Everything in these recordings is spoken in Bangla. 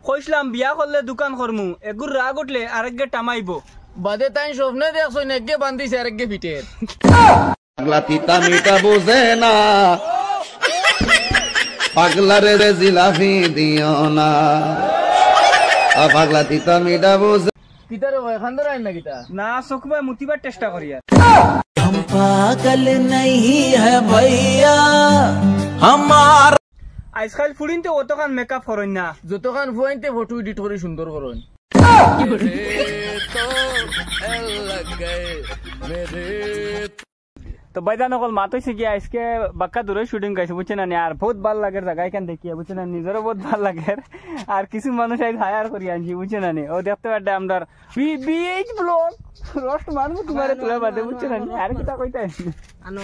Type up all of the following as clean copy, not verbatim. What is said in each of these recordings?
কইছিলাম বিয়া করলে দোকান করমু এগুর রাগ উঠলে আরেকগে টামাইবো বাদে তাই স্বপ্নে দেখছো নেগে বান্ধিছে আরেকগে পিটের পাগলা তিতা মিটা বুঝে না পাগলারে রে জিলাফি দিও না পাগলা তিতা মিটা বুঝে কিতারে ভাই খান্দর আইন না কিতা না চকুবাই মুতিবার চেষ্টা করি আর हम पागल नहीं है भैया हमार আজকাল ফুরিনতে অতখান মেকআপ করই না যতখান ফুয়াইতে ফটো এডিট করে সুন্দর করুন তো বাইদান অকল মাতইছে কি আজকে বাক্কা দূরে শুটিং গাইছে বুঝছেন না আর বহুত ভালো লাগে জায়গা এখান দেখিয়ে বুঝছেন না নিজেরও বহুত ভালো লাগে আর কিছু মানুষ আজ হায়ার করি আনছি বুঝছেন না ও দেখতে পারবে আমরা বিএইচ ব্লগ রোস্ট মারবো তোমারে তুলে বাদে বুঝছেন না আর কিটা কইতে আনো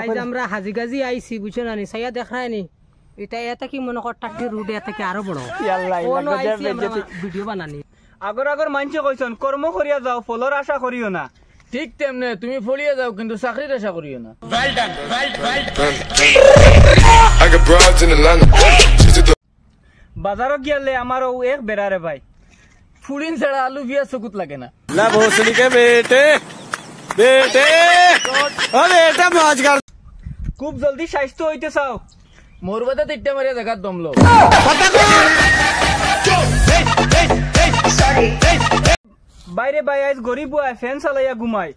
আজ আমরা হাজিগাজি আইছি বুঝছেন না সাইয়া দেখায় নি এটা এত কি মনে কর টাটি রুট এত কি আরো বড় আল্লাহ ভিডিও বানানি আগর মানছে কইছন কর্ম করিয়া যাও ফলর আশা করিও না ঠিক তেমনে তুমি ফলিয়ে যাও কিন্তু চাকরির আশা করিও না বাজারত গিয়ালে আমারও এক বেড়ারে ভাই ফুলিন ছাড়া আলু পিঁয়াজ চকুত লাগে না ला भोसड़ी के बेटे बेटे ओ बेटा मौज कर খুব জলদি স্বাস্থ্য হইতে চাও মোর বাদে তিনটা মারিয়া জায়গা দমলো বাইরে ভাই আজ গরিব হয় ফ্যান চালাইয়া ঘুমাই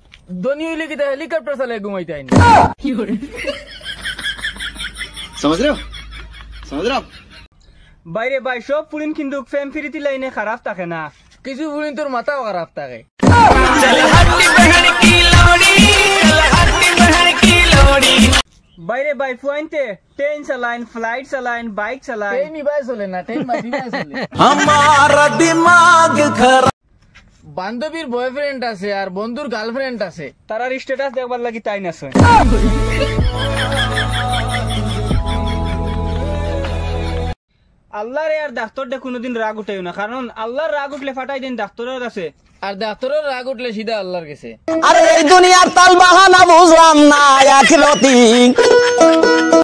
ধনী হইলে কিতা হেলিকপ্টার চালাই ঘুমাইতে আইন समझ रहे हो বাইরে ভাই সব ফুরিন কিন্তু ফ্যান ফিরিতি লাইনে খারাপ থাকে না কিছু ফুলিন তোর মাথাও খারাপ থাকে বাইরে ভাই ফুয়াইনতে ট্রেন চালাইন ফ্লাইট চালাইন বাইক চালাইন ট্রেন নিবাই চলে না ট্রেন মাঝিবাই চলে हमारा दिमाग खराब বান্ধবীর বয়ফ্রেন্ড আছে আর বন্ধুর গার্লফ্রেন্ড আছে তারার স্ট্যাটাস দেখবার লাগি তাই না সই আল্লাহর আর ডাক্তার দে কোনোদিন রাগ উঠাইও না কারণ আল্লাহর রাগ উঠলে ফাটাই দিন ডাক্তারের আছে আর ডাক্তারের রাগ উঠলে সিধা আল্লাহর কাছে अरे दुनिया ताल बहाना बुझलाम ना आखिरती